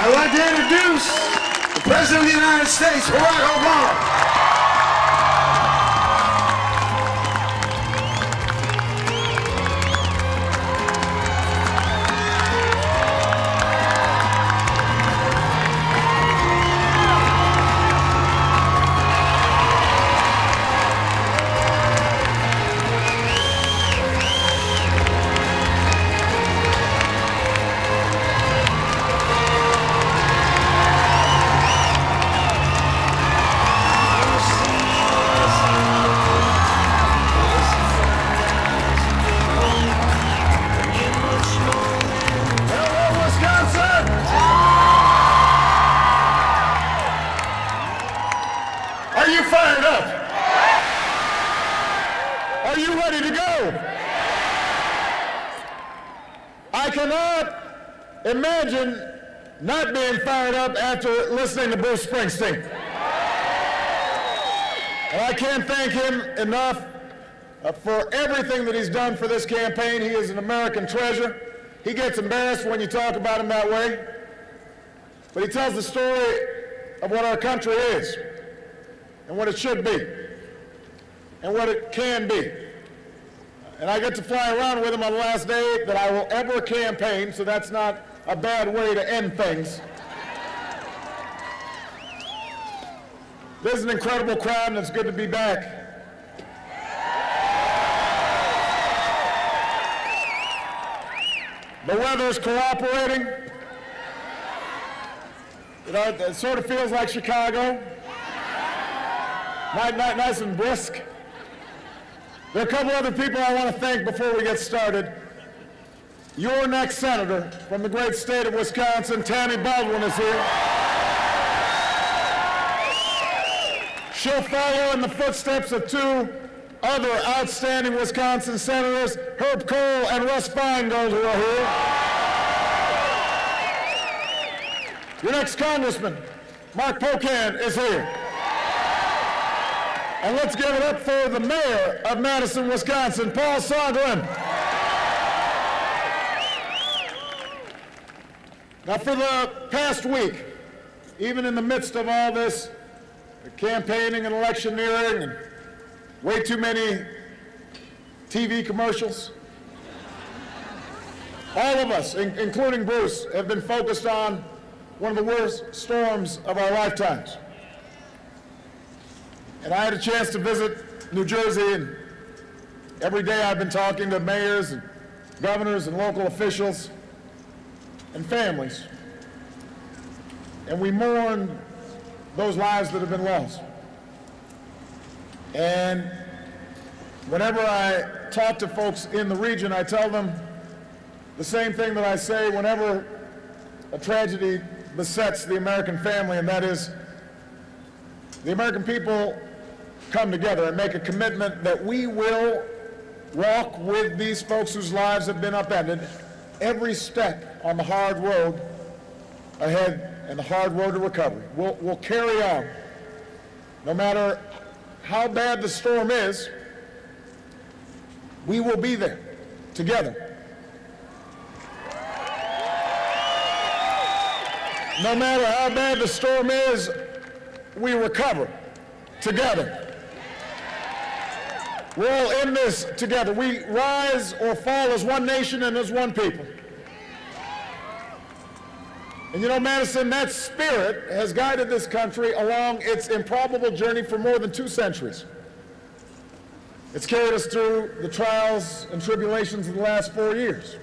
I'd like to introduce the President of the United States, Barack Obama. Are you fired up? Are you ready to go? I cannot imagine not being fired up after listening to Bruce Springsteen. And I can't thank him enough for everything that he's done for this campaign. He is an American treasure. He gets embarrassed when you talk about him that way. But he tells the story of what our country is, and what it should be, and what it can be. And I get to fly around with him on the last day that I will ever campaign, so that's not a bad way to end things. This is an incredible crowd, and it's good to be back. The weather is cooperating. You know, it sort of feels like Chicago. Nice and brisk. There are a couple other people I want to thank before we get started. Your next senator from the great state of Wisconsin, Tammy Baldwin, is here. She'll follow in the footsteps of two other outstanding Wisconsin senators, Herb Kohl and Russ Feingold, who are here. Your next congressman, Mark Pocan, is here. And let's give it up for the mayor of Madison, Wisconsin, Paul Soglin. Now, for the past week, even in the midst of all this campaigning and electioneering and way too many TV commercials, all of us, including Bruce, have been focused on one of the worst storms of our lifetimes. And I had a chance to visit New Jersey, and every day I've been talking to mayors and governors and local officials and families. And we mourn those lives that have been lost. And whenever I talk to folks in the region, I tell them the same thing that I say whenever a tragedy besets the American family, and that is the American people come together and make a commitment that we will walk with these folks whose lives have been upended every step on the hard road ahead and the hard road to recovery. We'll carry on. No matter how bad the storm is, we will be there together. No matter how bad the storm is, we recover together. We're all in this together. We rise or fall as one nation and as one people. And you know, Madison, that spirit has guided this country along its improbable journey for more than 2 centuries. It's carried us through the trials and tribulations of the last 4 years.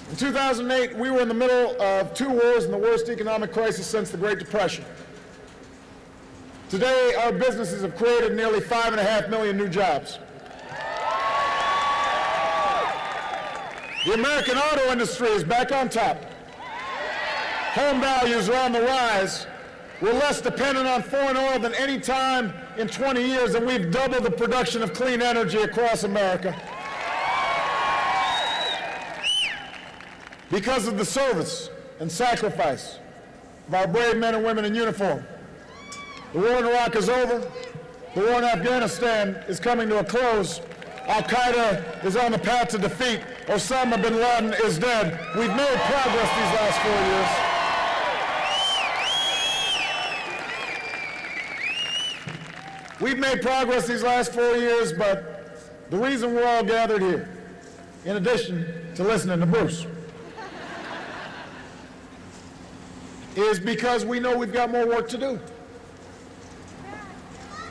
In 2008, we were in the middle of 2 wars and the worst economic crisis since the Great Depression. Today, our businesses have created nearly 5.5 million new jobs. The American auto industry is back on top. Home values are on the rise. We're less dependent on foreign oil than any time in 20 years, and we've doubled the production of clean energy across America. Because of the service and sacrifice of our brave men and women in uniform. The war in Iraq is over. The war in Afghanistan is coming to a close. Al-Qaeda is on the path to defeat. Osama bin Laden is dead. We've made progress these last 4 years. We've made progress these last 4 years, but the reason we're all gathered here, in addition to listening to Bruce, is because we know we've got more work to do.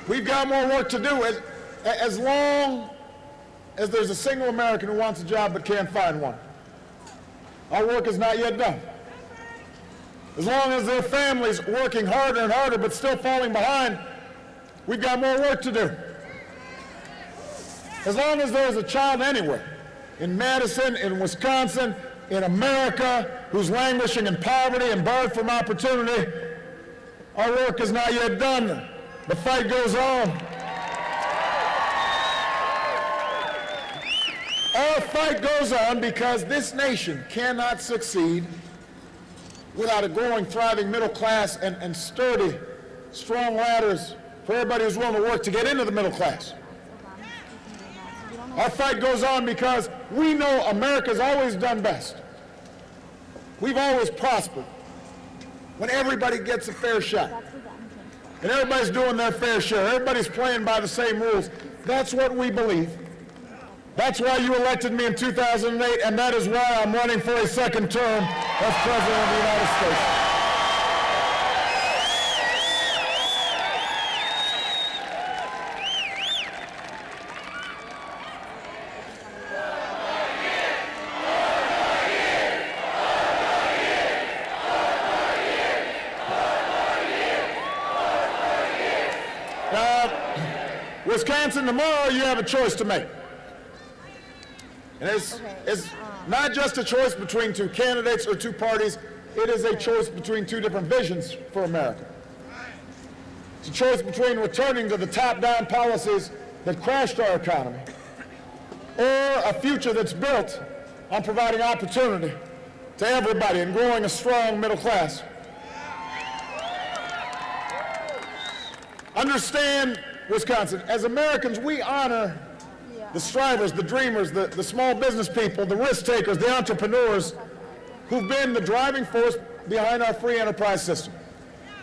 We've got more work to do. As long as there's a single American who wants a job but can't find one, our work is not yet done. As long as there are families working harder and harder but still falling behind, we've got more work to do. As long as there's a child anywhere, in Madison, in Wisconsin, in America, who's languishing in poverty and barred from opportunity, our work is not yet done. The fight goes on. Our fight goes on because this nation cannot succeed without a growing, thriving middle class and sturdy, strong ladders for everybody who's willing to work to get into the middle class. Our fight goes on because we know America's always done best. We've always prospered when everybody gets a fair shot. And everybody's doing their fair share. Everybody's playing by the same rules. That's what we believe. That's why you elected me in 2008, and that is why I'm running for a second term as President of the United States. Wisconsin, tomorrow you have a choice to make. And it's not just a choice between two candidates or two parties, it is a choice between two different visions for America. It's a choice between returning to the top-down policies that crashed our economy, or a future that's built on providing opportunity to everybody and growing a strong middle class. Understand, Wisconsin, as Americans, we honor the strivers, the dreamers, the small business people, the risk takers, the entrepreneurs who've been the driving force behind our free enterprise system.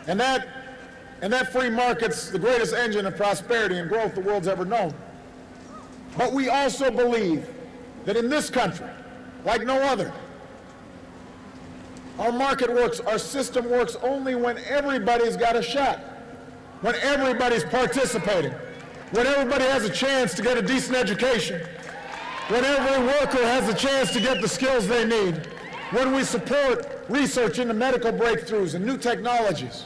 And that free market's the greatest engine of prosperity and growth the world's ever known. But we also believe that in this country, like no other, our market works, our system works only when everybody's got a shot, when everybody's participating, when everybody has a chance to get a decent education, when every worker has a chance to get the skills they need, when we support research into medical breakthroughs and new technologies.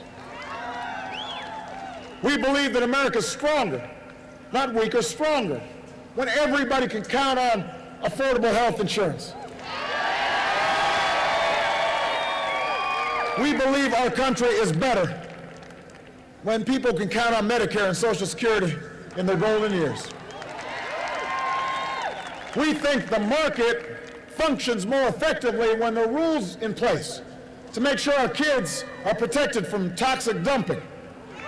We believe that America's stronger, not weaker, stronger, when everybody can count on affordable health insurance. We believe our country is better when people can count on Medicare and Social Security in their golden years. We think the market functions more effectively when there are rules in place to make sure our kids are protected from toxic dumping,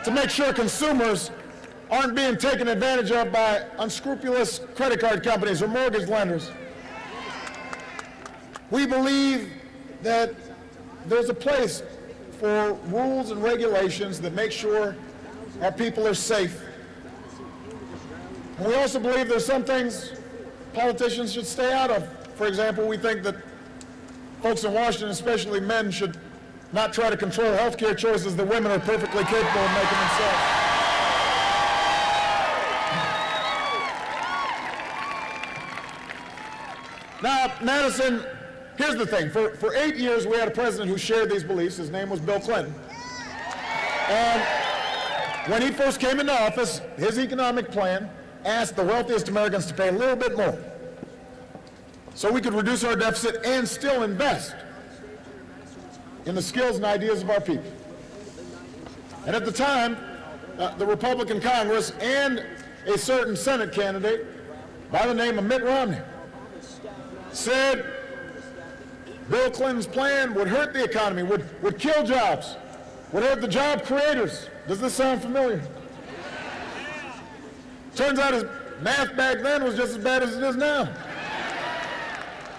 to make sure consumers aren't being taken advantage of by unscrupulous credit card companies or mortgage lenders. We believe that there's a place for rules and regulations that make sure our people are safe. And we also believe there's some things politicians should stay out of. For example, we think that folks in Washington, especially men, should not try to control health care choices that women are perfectly capable of making themselves. Now, Madison, here's the thing. For 8 years, we had a president who shared these beliefs. His name was Bill Clinton. And when he first came into office, his economic plan asked the wealthiest Americans to pay a little bit more so we could reduce our deficit and still invest in the skills and ideas of our people. And at the time, the Republican Congress and a certain Senate candidate by the name of Mitt Romney said Bill Clinton's plan would hurt the economy, would kill jobs, would hurt the job creators. Does this sound familiar? Turns out math back then was just as bad as it is now.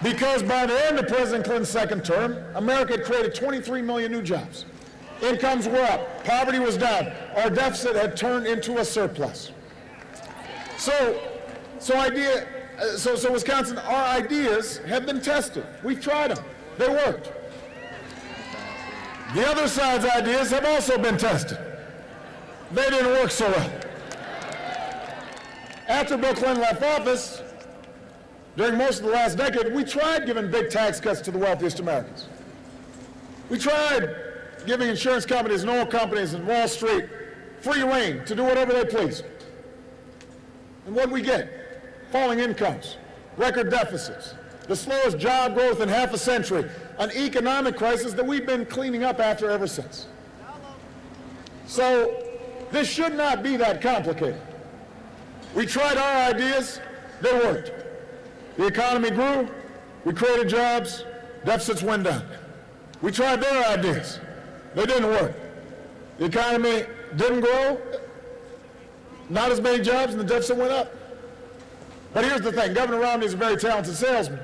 Because by the end of President Clinton's second term, America had created 23 million new jobs. Incomes were up, poverty was down, our deficit had turned into a surplus. So Wisconsin, our ideas have been tested. We've tried them. They worked. The other side's ideas have also been tested. They didn't work so well. After Bill Clinton left office, during most of the last decade, we tried giving big tax cuts to the wealthiest Americans. We tried giving insurance companies and oil companies and Wall Street free rein to do whatever they pleased. And what did we get? Falling incomes, record deficits, the slowest job growth in half a century, an economic crisis that we've been cleaning up after ever since. So this should not be that complicated. We tried our ideas, they worked. The economy grew, we created jobs, deficits went down. We tried their ideas, they didn't work. The economy didn't grow, not as many jobs, and the deficit went up. But here's the thing, Governor Romney is a very talented salesman.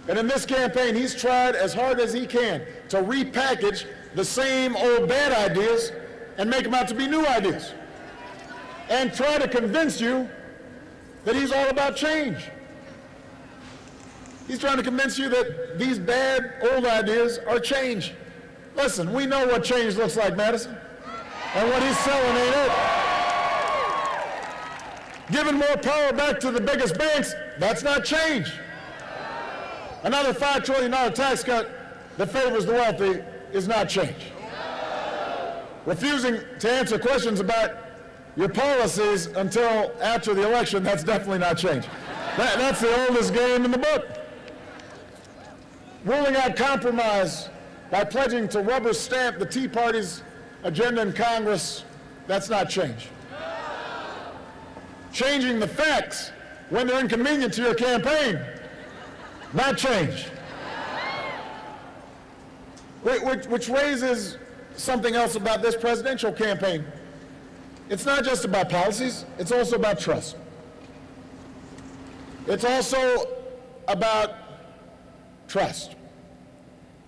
And in this campaign, he's tried as hard as he can to repackage the same old bad ideas and make them out to be new ideas. And try to convince you that he's all about change. He's trying to convince you that these bad old ideas are change. Listen, we know what change looks like, Madison. And what he's selling ain't it. Giving more power back to the biggest banks, that's not change. Another $5 trillion tax cut that favors the wealthy is not change. Refusing to answer questions about your policies until after the election, that's definitely not change. That's the oldest game in the book. Ruling out compromise by pledging to rubber stamp the Tea Party's agenda in Congress, that's not change. Changing the facts when they're inconvenient to your campaign, not change. Which raises something else about this presidential campaign. It's not just about policies, it's also about trust. It's also about trust.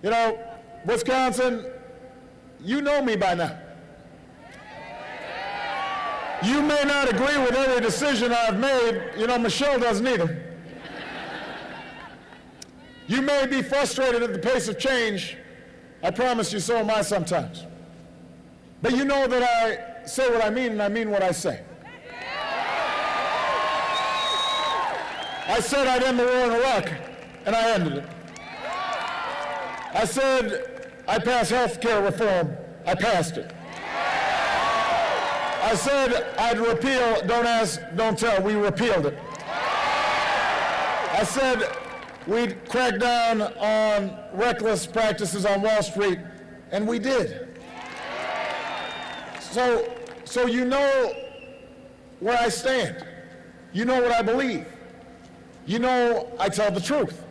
You know, Wisconsin, you know me by now. You may not agree with every decision I've made. You know, Michelle doesn't either. You may be frustrated at the pace of change. I promise you, so am I sometimes. But you know that I say what I mean, and I mean what I say. I said I'd end the war in Iraq, and I ended it. I said I'd pass health care reform. I passed it. I said I'd repeal Don't Ask, Don't Tell. We repealed it. I said we'd crack down on reckless practices on Wall Street, and we did. So you know where I stand. You know what I believe. You know I tell the truth.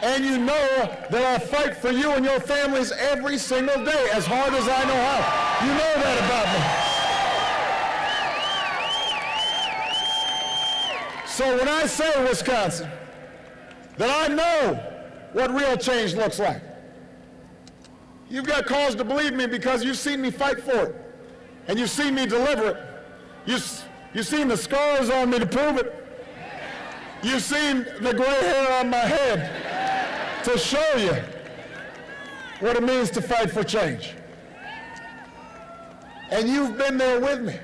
And you know that I fight for you and your families every single day, as hard as I know how. You know that about me. So when I say, Wisconsin, that I know what real change looks like, you've got cause to believe me because you've seen me fight for it. And you've seen me deliver it. You've seen the scars on me to prove it. You've seen the gray hair on my head to show you what it means to fight for change. And you've been there with me.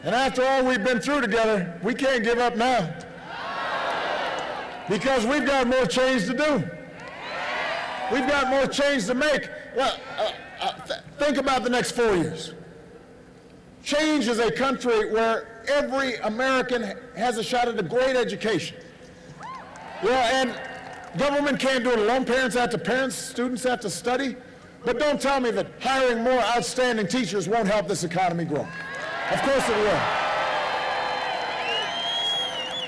And after all we've been through together, we can't give up now. Because we've got more change to do. We've got more change to make. Well, think about the next 4 years. Change is a country where every American has a shot at a great education. And government can't do it alone. Parents have to parent, students have to study. But don't tell me that hiring more outstanding teachers won't help this economy grow. Of course it will.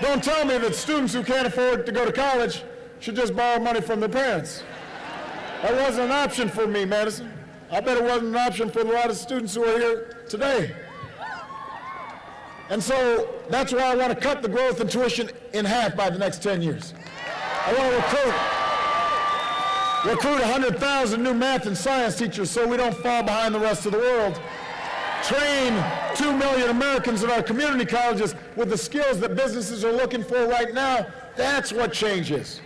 Don't tell me that students who can't afford to go to college should just borrow money from their parents. That wasn't an option for me, Madison. I bet it wasn't an option for a lot of students who are here today. And so that's why I want to cut the growth in tuition in half by the next 10 years. I want to recruit 100,000 new math and science teachers so we don't fall behind the rest of the world. Train 2 million Americans in our community colleges with the skills that businesses are looking for right now. That's what change is.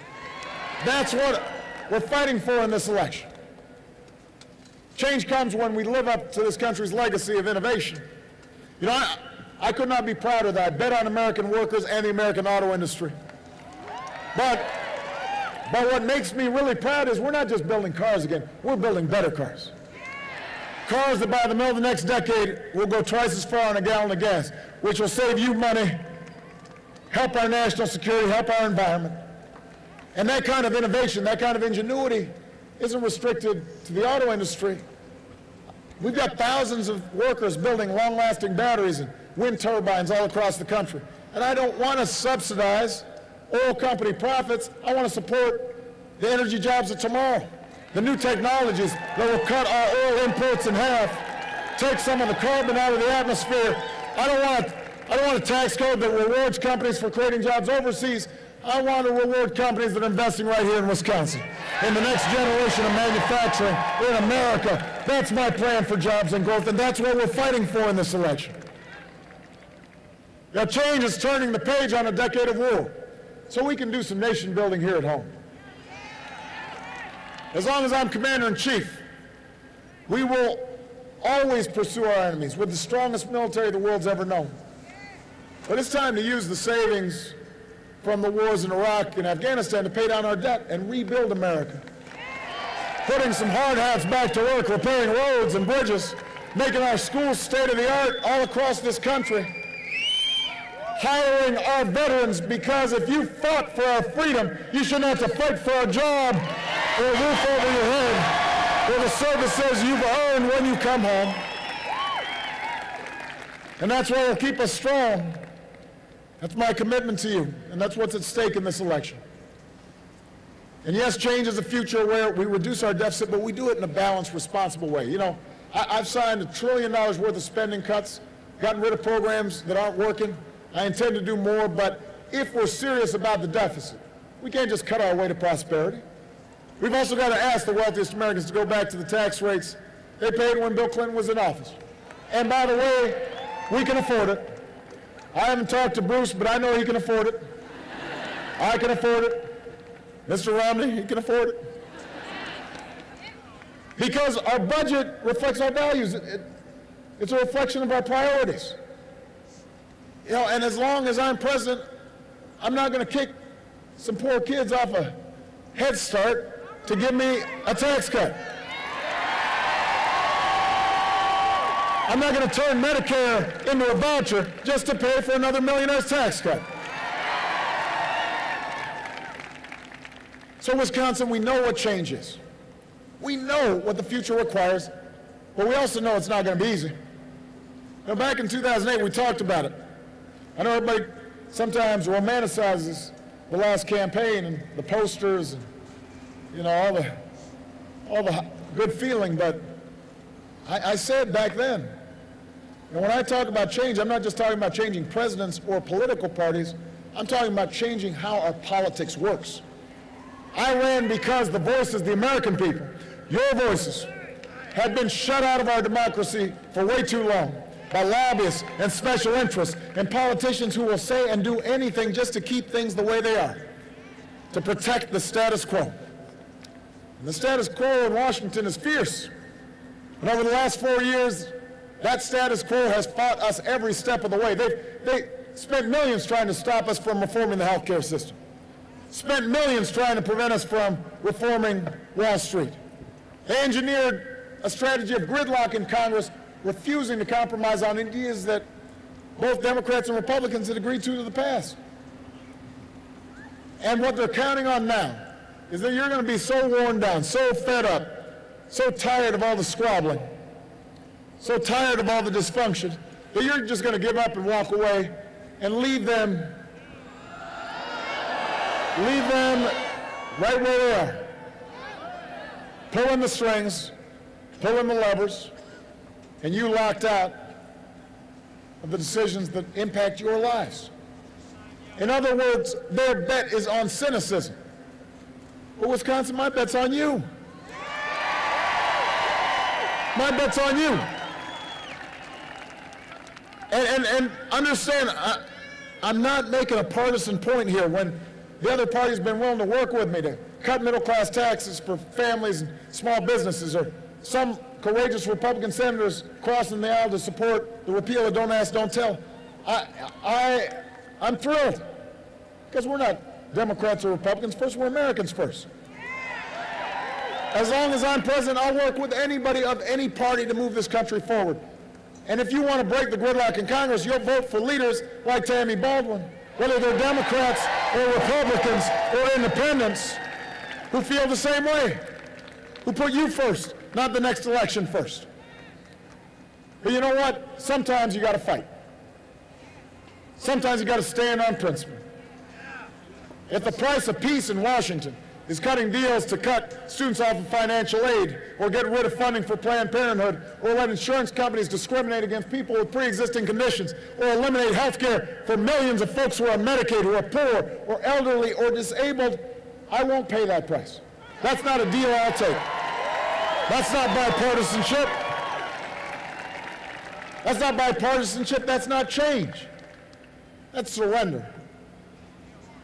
That's what we're fighting for in this election. Change comes when we live up to this country's legacy of innovation. You know, I could not be prouder that I bet on American workers and the American auto industry. But what makes me really proud is we're not just building cars again, we're building better cars. Cars that by the middle of the next decade will go twice as far on a gallon of gas, which will save you money, help our national security, help our environment. And that kind of innovation, that kind of ingenuity isn't restricted to the auto industry. We've got thousands of workers building long-lasting batteries and wind turbines all across the country. And I don't want to subsidize oil company profits. I want to support the energy jobs of tomorrow, the new technologies that will cut our oil imports in half, take some of the carbon out of the atmosphere. I don't want a tax code that rewards companies for creating jobs overseas. I want to reward companies that are investing right here in Wisconsin, in the next generation of manufacturing in America. That's my plan for jobs and growth, and that's what we're fighting for in this election. Now, change is turning the page on a decade of war, so we can do some nation building here at home. As long as I'm commander-in-chief, we will always pursue our enemies with the strongest military the world's ever known. But it's time to use the savings from the wars in Iraq and Afghanistan to pay down our debt and rebuild America. Putting some hard hats back to work, repairing roads and bridges, making our schools state-of-the-art all across this country. Hiring our veterans, because if you fought for our freedom, you shouldn't have to fight for a job or a roof over your head or the services you've earned when you come home. And that's what will keep us strong. That's my commitment to you, and that's what's at stake in this election. And yes, change is a future where we reduce our deficit, but we do it in a balanced, responsible way. You know, I've signed $1 trillion worth of spending cuts, gotten rid of programs that aren't working. I intend to do more, but if we're serious about the deficit, we can't just cut our way to prosperity. We've also got to ask the wealthiest Americans to go back to the tax rates they paid when Bill Clinton was in office. And by the way, we can afford it. I haven't talked to Bruce, but I know he can afford it. I can afford it. Mr. Romney, he can afford it. Because our budget reflects our values. It's a reflection of our priorities. You know, and as long as I'm president, I'm not going to kick some poor kids off a Head Start to give me a tax cut. I'm not going to turn Medicare into a voucher just to pay for another millionaire's tax cut. So Wisconsin, we know what change is. We know what the future requires, but we also know it's not going to be easy. Now, back in 2008, we talked about it. I know everybody sometimes romanticizes the last campaign and the posters and, you know, all the good feeling, but I said back then, and when I talk about change, I'm not just talking about changing presidents or political parties. I'm talking about changing how our politics works. I ran because the voices, the American people, your voices, had been shut out of our democracy for way too long by lobbyists and special interests and politicians who will say and do anything just to keep things the way they are, to protect the status quo. And the status quo in Washington is fierce. And over the last 4 years, that status quo has fought us every step of the way. They spent millions trying to stop us from reforming the health care system. Spent millions trying to prevent us from reforming Wall Street. They engineered a strategy of gridlock in Congress, refusing to compromise on ideas that both Democrats and Republicans had agreed to the past. And what they're counting on now is that you're going to be so worn down, so fed up, so tired of all the squabbling, so tired of all the dysfunction, that you're just going to give up and walk away and leave them right where they are, pulling the strings, pulling the levers, and you locked out of the decisions that impact your lives. In other words, their bet is on cynicism. But Wisconsin, my bet's on you. My bet's on you. And understand, I'm not making a partisan point here. When the other party's been willing to work with me to cut middle-class taxes for families and small businesses, or some courageous Republican senators crossing the aisle to support the repeal of Don't Ask, Don't Tell, I'm thrilled, because we're not Democrats or Republicans first, we're Americans first. As long as I'm president, I'll work with anybody of any party to move this country forward. And if you want to break the gridlock in Congress, you'll vote for leaders like Tammy Baldwin, whether they're Democrats or Republicans or independents, who feel the same way, who put you first, not the next election first. But you know what? Sometimes you got to fight. Sometimes you got to stand on principle. If the price of peace in Washington is cutting deals to cut students off of financial aid, or get rid of funding for Planned Parenthood, or let insurance companies discriminate against people with pre-existing conditions, or eliminate health care for millions of folks who are on Medicaid, who are poor, or elderly, or disabled, I won't pay that price. That's not a deal I'll take. That's not bipartisanship. That's not bipartisanship. That's not change. That's surrender.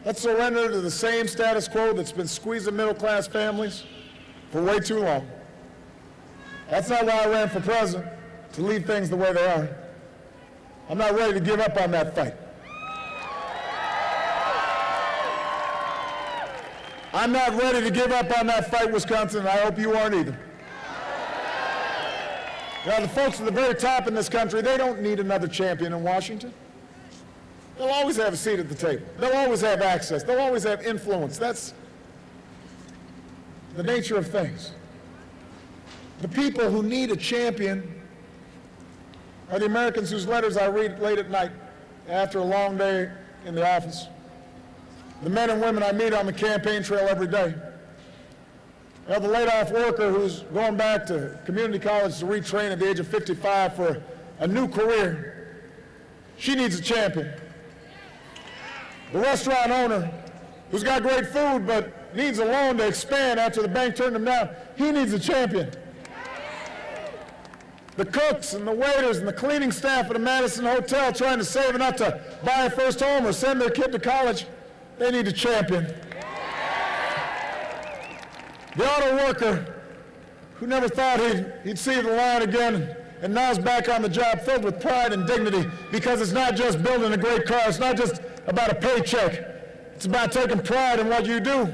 Let's surrender to the same status quo that's been squeezing middle-class families for way too long. That's not why I ran for president, to leave things the way they are. I'm not ready to give up on that fight. I'm not ready to give up on that fight, Wisconsin, and I hope you aren't either. Now, the folks at the very top in this country, they don't need another champion in Washington. They'll always have a seat at the table. They'll always have access. They'll always have influence. That's the nature of things. The people who need a champion are the Americans whose letters I read late at night after a long day in the office. The men and women I meet on the campaign trail every day. The laid-off worker who's going back to community college to retrain at the age of 55 for a new career. She needs a champion. The restaurant owner who's got great food but needs a loan to expand after the bank turned him down, he needs a champion. The cooks and the waiters and the cleaning staff at a Madison hotel trying to save enough to buy a first home or send their kid to college, they need a champion. The auto worker who never thought he'd see the line again and now is back on the job filled with pride and dignity, because it's not just building a great car, it's not just about a paycheck, it's about taking pride in what you do.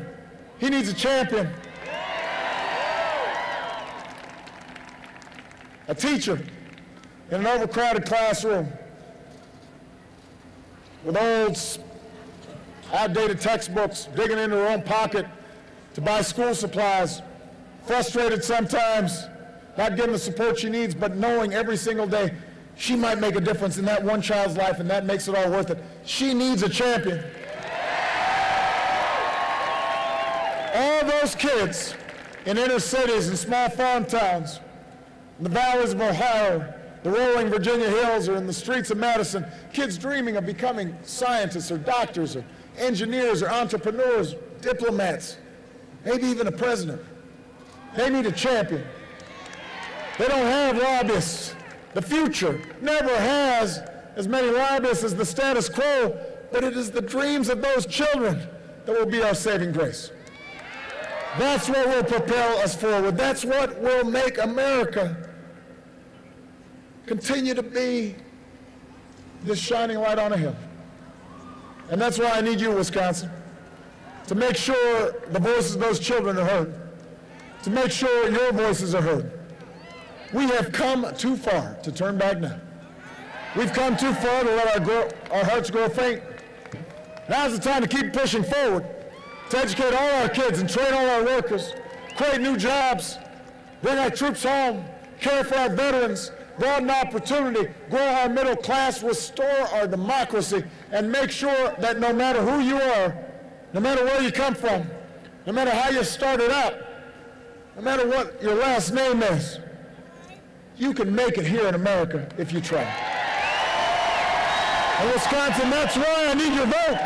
He needs a champion. A teacher in an overcrowded classroom with old, outdated textbooks, digging into her own pocket to buy school supplies, frustrated sometimes, not getting the support she needs, but knowing every single day she might make a difference in that one child's life, and that makes it all worth it. She needs a champion. All those kids in inner cities and small farm towns, in the valleys of Ohio, the rolling Virginia hills, or in the streets of Madison, kids dreaming of becoming scientists or doctors or engineers or entrepreneurs, diplomats, maybe even a president. They need a champion. They don't have lobbyists. The future never has as many lobbyists as the status quo, but it is the dreams of those children that will be our saving grace. That's what will propel us forward. That's what will make America continue to be this shining light on a hill. And that's why I need you, Wisconsin, to make sure the voices of those children are heard, to make sure your voices are heard. We have come too far to turn back now. We've come too far to let our hearts grow faint. Now's the time to keep pushing forward, to educate all our kids and train all our workers, create new jobs, bring our troops home, care for our veterans, broaden opportunity, grow our middle class, restore our democracy, and make sure that no matter who you are, no matter where you come from, no matter how you started out, no matter what your last name is, you can make it here in America if you try. And Wisconsin, that's why I need your vote.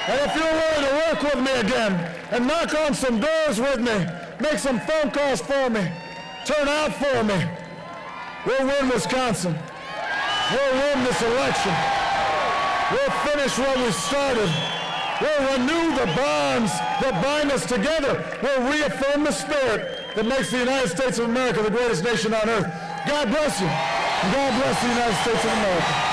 And if you're willing to work with me again and knock on some doors with me, make some phone calls for me, turn out for me, we'll win Wisconsin. We'll win this election. We'll finish what we started. We'll renew the bonds that bind us together. We'll reaffirm the spirit that makes the United States of America the greatest nation on earth. God bless you. And God bless the United States of America.